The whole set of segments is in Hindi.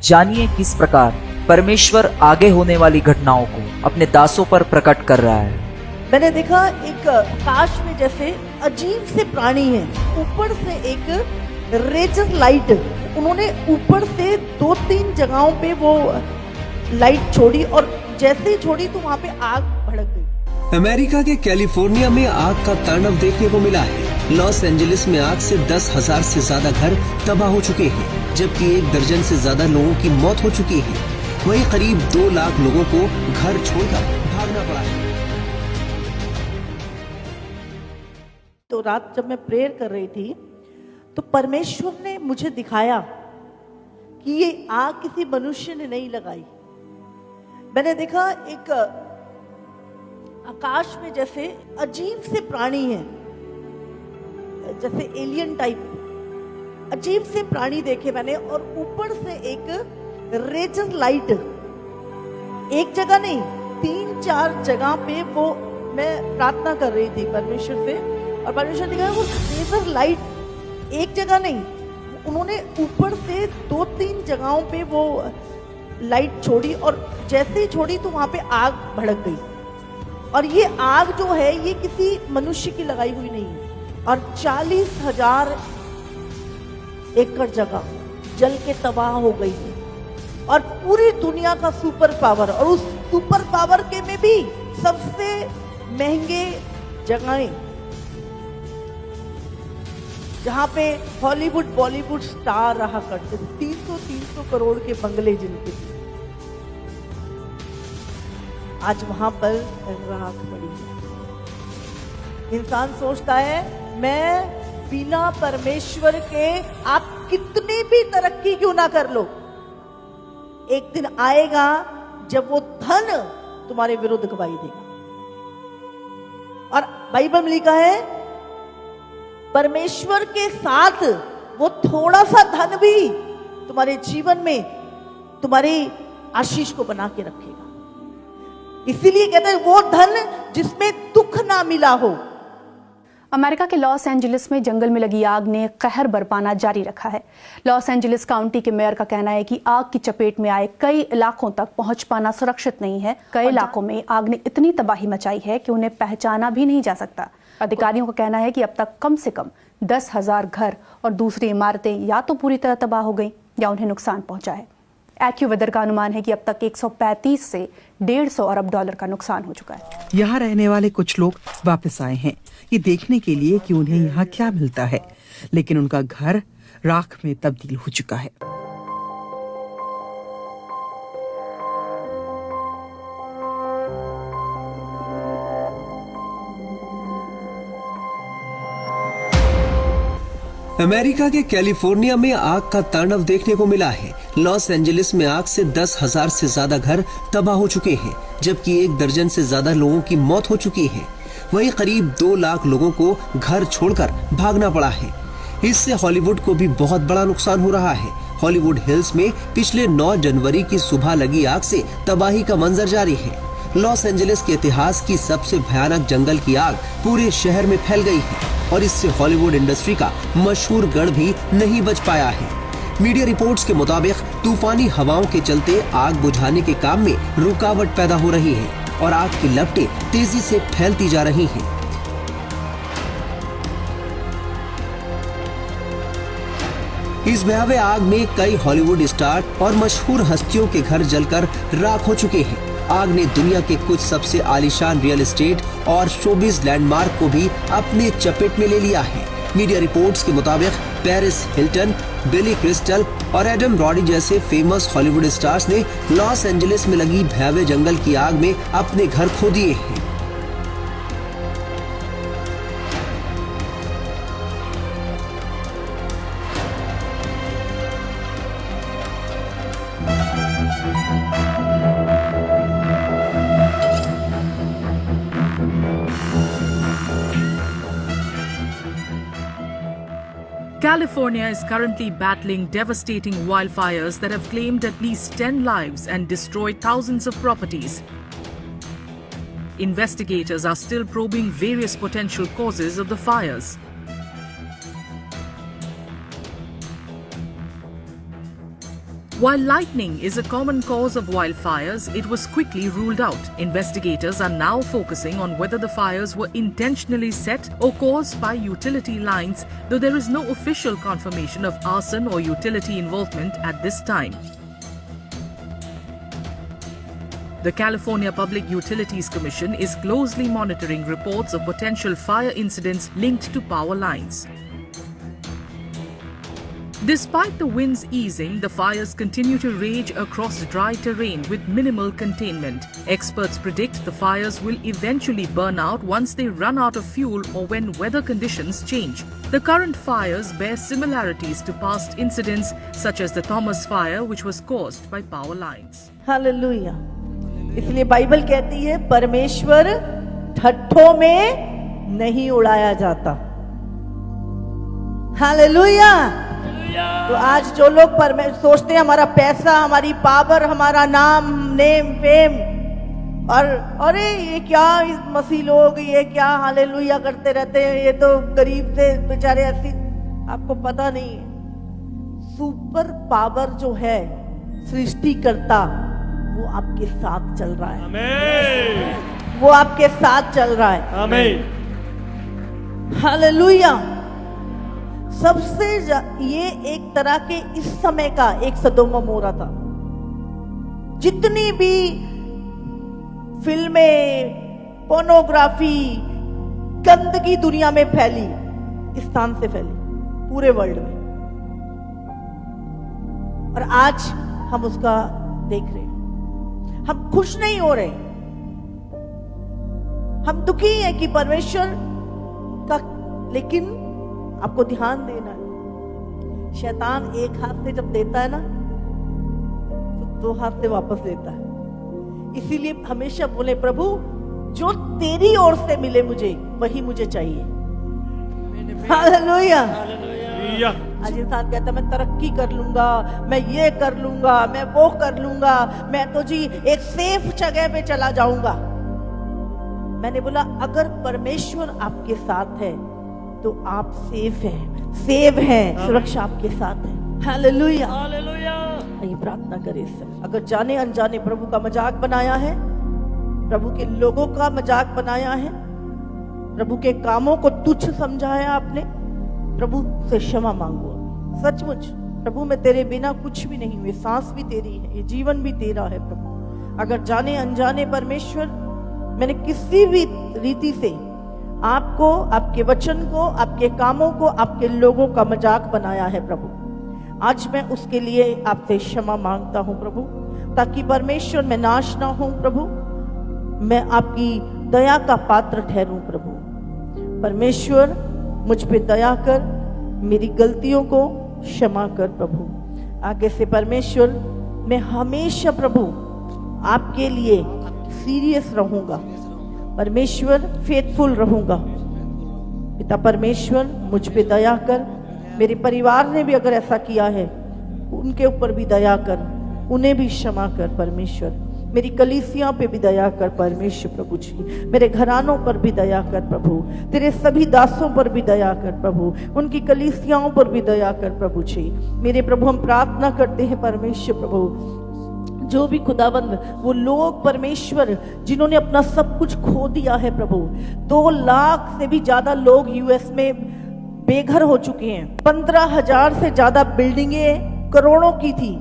जानिए किस प्रकार परमेश्वर आगे होने वाली घटनाओं को अपने दासों पर प्रकट कर रहा है। मैंने देखा एक आकाश में जैसे अजीब से प्राणी है, ऊपर से एक रेजर लाइट, उन्होंने ऊपर से 2-3 जगहों पे वो लाइट छोड़ी और जैसे ही छोड़ी तो वहां पे आग भड़क गई। अमेरिका के कैलिफोर्निया में आग का तांडव देखने को मिला है। लॉस एंजलिस में आग से 10,000 से ज्यादा घर तबाह हो चुके हैं, जबकि 1 दर्जन से ज्यादा लोगों की मौत हो चुकी है। वहीं करीब 2 लाख लोगों को घर छोड़कर भागना पड़ा है। तो रात जब मैं प्रेयर कर रही थी तो परमेश्वर ने मुझे दिखाया कि ये आग किसी मनुष्य ने नहीं लगाई। मैंने देखा एक आकाश में जैसे अजीब से प्राणी है, जैसे एलियन टाइप अजीब से प्राणी देखे मैंने, और ऊपर से एक रेजर लाइट, एक जगह नहीं 3-4 जगह पे वो मैं प्रार्थना कर रही थी परमेश्वर से, और परमेश्वर ने कहा वो रेजर लाइट एक जगह नहीं, उन्होंने ऊपर से 2-3 जगहों पे वो लाइट छोड़ी और जैसे ही छोड़ी तो वहां पे आग भड़क गई। और ये आग जो है ये किसी मनुष्य की लगाई हुई नहीं है, और 40,000 एकड़ जगह जल के तबाह हो गई है, और पूरी दुनिया का सुपर पावर, और उस सुपर पावर के में भी सबसे महंगे जगहें जहां पे हॉलीवुड बॉलीवुड स्टार रहा करते थे, 300 करोड़ के बंगले जिनके थे, आज वहां पर राख पड़ी है। इंसान सोचता है मैं बिना परमेश्वर के आप कितनी भी तरक्की क्यों ना कर लो, एक दिन आएगा जब वो धन तुम्हारे विरुद्ध गवाही देगा। और बाइबल में लिखा है परमेश्वर के साथ वो थोड़ा सा धन भी तुम्हारे जीवन में तुम्हारी आशीष को बना के रखेगा। इसीलिए कहते हैं वो धन जिसमें दुख ना मिला हो। अमेरिका के लॉस एंजलिस में जंगल में लगी आग ने कहर बरपाना जारी रखा है। लॉस एंजलिस काउंटी के मेयर का कहना है कि आग की चपेट में आए कई इलाकों तक पहुंच पाना सुरक्षित नहीं है। कई इलाकों में आग ने इतनी तबाही मचाई है कि उन्हें पहचाना भी नहीं जा सकता। अधिकारियों का कहना है कि अब तक कम से कम 10,000 घर और दूसरी इमारतें या तो पूरी तरह तबाह हो गई या उन्हें नुकसान पहुंचा है। एक्यूवेदर का अनुमान है कि अब तक 135 से 150 अरब डॉलर का नुकसान हो चुका है। यहाँ रहने वाले कुछ लोग वापस आए हैं ये देखने के लिए कि उन्हें यहाँ क्या मिलता है, लेकिन उनका घर राख में तब्दील हो चुका है। अमेरिका के कैलिफोर्निया में आग का तांडव देखने को मिला है। लॉस एंजलिस में आग से 10,000 से ज्यादा घर तबाह हो चुके हैं, जबकि 1 दर्जन से ज्यादा लोगों की मौत हो चुकी है। वहीं करीब 2 लाख लोगों को घर छोड़कर भागना पड़ा है। इससे हॉलीवुड को भी बहुत बड़ा नुकसान हो रहा है। हॉलीवुड हिल्स में पिछले 9 जनवरी की सुबह लगी आग से तबाही का मंजर जारी है। लॉस एंजलिस के इतिहास की सबसे भयानक जंगल की आग पूरे शहर में फैल गई है और इससे हॉलीवुड इंडस्ट्री का मशहूर गढ़ भी नहीं बच पाया है। मीडिया रिपोर्ट्स के मुताबिक तूफानी हवाओं के चलते आग बुझाने के काम में रुकावट पैदा हो रही है और आग की लपटें तेजी से फैलती जा रही हैं। इस भयावह आग में कई हॉलीवुड स्टार और मशहूर हस्तियों के घर जलकर राख हो चुके हैं। आग ने दुनिया के कुछ सबसे आलीशान रियल एस्टेट और शोबिज लैंडमार्क को भी अपने चपेट में ले लिया है। मीडिया रिपोर्ट्स के मुताबिक पेरिस हिल्टन, बिली क्रिस्टल और एडम ब्रॉडी जैसे फेमस हॉलीवुड स्टार्स ने लॉस एंजलिस में लगी भयावह जंगल की आग में अपने घर खो दिए हैं। California is currently battling devastating wildfires that have claimed at least 10 lives and destroyed thousands of properties. Investigators are still probing various potential causes of the fires. While lightning is a common cause of wildfires, it was quickly ruled out. Investigators are now focusing on whether the fires were intentionally set or caused by utility lines, though there is no official confirmation of arson or utility involvement at this time. The California Public Utilities Commission is closely monitoring reports of potential fire incidents linked to power lines. Despite the winds easing, the fires continue to rage across dry terrain with minimal containment. Experts predict the fires will eventually burn out once they run out of fuel or when weather conditions change. The current fires bear similarities to past incidents such as the Thomas Fire, which was caused by power lines. Hallelujah. इसलिए बाइबल कहती है परमेश्वर ठट्ठों में नहीं उड़ाया जाता। हालेलुया। तो आज जो लोग सोचते हैं हमारा पैसा, हमारी पावर, हमारा नाम, नेम, फेम, और अरे ये क्या मसीह लोग ये क्या हालेलुया करते रहते हैं, ये तो गरीब थे बेचारे ऐसी, आपको पता नहीं है सुपर पावर जो है सृष्टिकर्ता वो आपके साथ चल रहा है। आमीन। वो आपके साथ चल रहा है। आमीन। हालेलुया। सबसे ये एक तरह के इस समय का एक सदोम अमोरा था। जितनी भी फिल्में, पोर्नोग्राफी, गंदगी दुनिया में फैली, इस स्थान से फैली पूरे वर्ल्ड में, और आज हम उसका देख रहे हैं। हम खुश नहीं हो रहे, हम दुखी हैं कि परमेश्वर का, लेकिन आपको ध्यान देना है, शैतान एक हाथ से जब देता है ना तो दो हाथ से वापस लेता है। इसीलिए हमेशा बोले प्रभु जो तेरी ओर से मिले मुझे वही मुझे चाहिए। हालेलुया। आज इंसान कहता है मैं तरक्की कर लूंगा, मैं ये कर लूंगा, मैं वो कर लूंगा, मैं तो जी एक सेफ जगह पे चला जाऊंगा। मैंने बोला अगर परमेश्वर आपके साथ है तो आप सेफ हैं, सेव हैं, सुरक्षा आपके साथ है। हालेलुया। हालेलुया। ये प्रार्थना करें इससे। अगर जाने अनजाने प्रभु का मजाक बनाया है, प्रभु के लोगों का मजाक बनाया है, प्रभु के कामों को तुच्छ समझा है आपने, प्रभु से क्षमा मांगो। सचमुच प्रभु मैं तेरे बिना कुछ भी नहीं हुई, सांस भी तेरी है, ये जीवन भी तेरा है प्रभु। अगर जाने अनजाने परमेश्वर मैंने किसी भी रीति से आपको, आपके वचन को, आपके कामों को, आपके लोगों का मजाक बनाया है प्रभु, आज मैं उसके लिए आपसे क्षमा मांगता हूं प्रभु, ताकि परमेश्वर मैं नाश ना हूं प्रभु, मैं आपकी दया का पात्र ठहरूं प्रभु। परमेश्वर मुझ पे दया कर, मेरी गलतियों को क्षमा कर प्रभु। आगे से परमेश्वर मैं हमेशा प्रभु आपके लिए सीरियस रहूंगा, परमेश्वर फेथफुल रहूंगा। पिता परमेश्वर मुझ पे दया कर, मेरे परिवार ने भी अगर ऐसा किया है उनके ऊपर भी दया कर, उन्हें भी क्षमा कर परमेश्वर। मेरी कलीसिया पे भी दया कर परमेश्वर प्रभु जी, मेरे घरानों पर भी दया कर प्रभु, तेरे सभी दासों पर भी दया कर प्रभु, उनकी कलीसियाओं पर भी दया कर प्रभु जी। मेरे प्रभु हम प्रार्थना करते हैं परमेश्वर प्रभु, जो भी खुदाबंद वो लोग परमेश्वर जिन्होंने अपना सब कुछ खो दिया है प्रभु, 2 लाख से भी ज्यादा लोग यूएस में बेघर हो चुके हैं, 15,000 से ज्यादा बिल्डिंगें करोड़ों की थी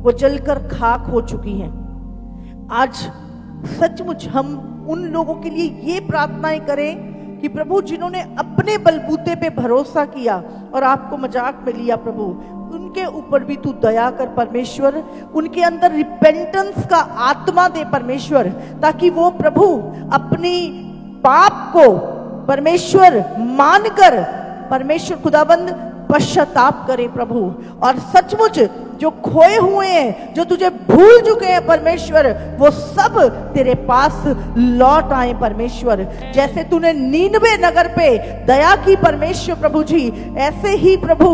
वो जलकर खाक हो चुकी हैं। आज सचमुच हम उन लोगों के लिए ये प्रार्थनाएं करें कि प्रभु जिन्होंने अपने बलबूते पे भरोसा किया और आपको मजाक में लिया प्रभु, उनके ऊपर भी तू दया कर परमेश्वर, उनके अंदर रिपेंटेंस का आत्मा दे परमेश्वर, ताकि वो प्रभु अपनी पाप को परमेश्वर मानकर परमेश्वर खुदाबंद पश्चाताप करे प्रभु, और सचमुच जो खोए हुए हैं, जो तुझे भूल चुके हैं परमेश्वर, वो सब तेरे पास लौट आए परमेश्वर। जैसे तूने नीनवे नगर पे दया की परमेश्वर प्रभु जी, ऐसे ही प्रभु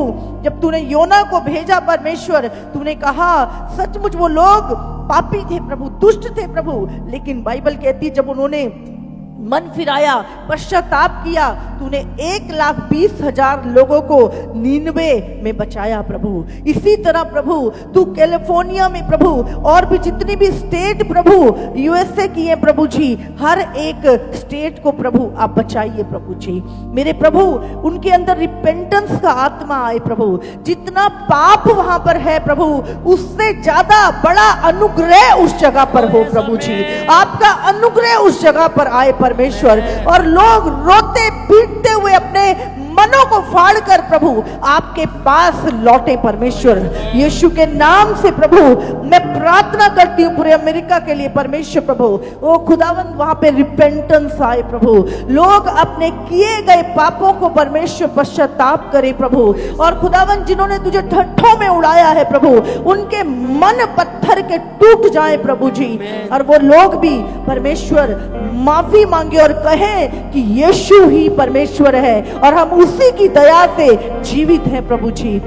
जब तूने योना को भेजा परमेश्वर, तूने कहा सचमुच वो लोग पापी थे प्रभु, दुष्ट थे प्रभु, लेकिन बाइबल कहती है जब उन्होंने मन फिराया, पश्चाताप किया, तूने 1,20,000 लोगों को नीनवे में बचाया प्रभु। इसी तरह प्रभु तू कैलिफोर्निया में प्रभु और भी जितनी भी स्टेट प्रभु यूएसए की है प्रभु जी, हर एक स्टेट को प्रभु आप बचाइए प्रभु जी। मेरे प्रभु उनके अंदर रिपेंटेंस का आत्मा आए प्रभु। जितना पाप वहां पर है प्रभु उससे ज्यादा बड़ा अनुग्रह उस जगह पर हो प्रभु जी। आपका अनुग्रह उस जगह पर आए परमेश्वर, और लोग रोते पीटते हुए अपने मनों को फाड़ कर प्रभु आपके पास लौटे परमेश्वर। यीशु के नाम से प्रभु मैं प्रार्थना करती हूँ पूरे अमेरिका के लिए परमेश्वर प्रभु। ओ खुदावंद वहां पे रिपेंटेंस आए प्रभु, लोग अपने किए गए पापों को परमेश्वर पश्चाताप करे प्रभु। और खुदावंद जिन्होंने तुझे ठट्ठों में उड़ाया है प्रभु उनके मन पत्थर के टूट जाए प्रभु जी, और वो लोग भी परमेश्वर माफी मांगे और कहे कि यीशु ही परमेश्वर है और हम उसी की दया से जीवित हैं प्रभु जी।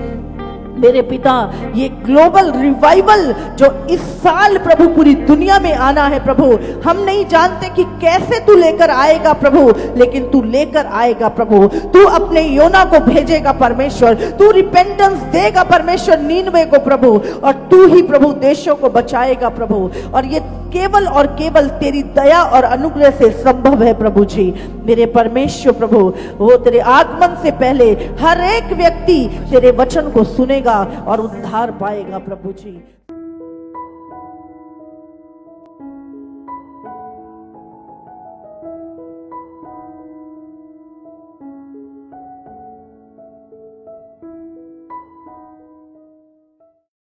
मेरे पिता ये ग्लोबल रिवाइवल जो इस साल प्रभु पूरी दुनिया में आना है प्रभु, हम नहीं जानते कि कैसे तू लेकर आएगा प्रभु, लेकिन तू लेकर आएगा प्रभु। तू अपने योना को भेजेगा परमेश्वर, तू रिपेंटेंस देगा परमेश्वर नीनवे को प्रभु, और तू ही प्रभु देशों को बचाएगा प्रभु। और ये केवल और केवल तेरी दया और अनुग्रह से संभव है प्रभु जी। मेरे परमेश्वर प्रभु वो तेरे आगमन से पहले हर एक व्यक्ति तेरे वचन को सुनेगा और उद्धार पाएगा प्रभु जी।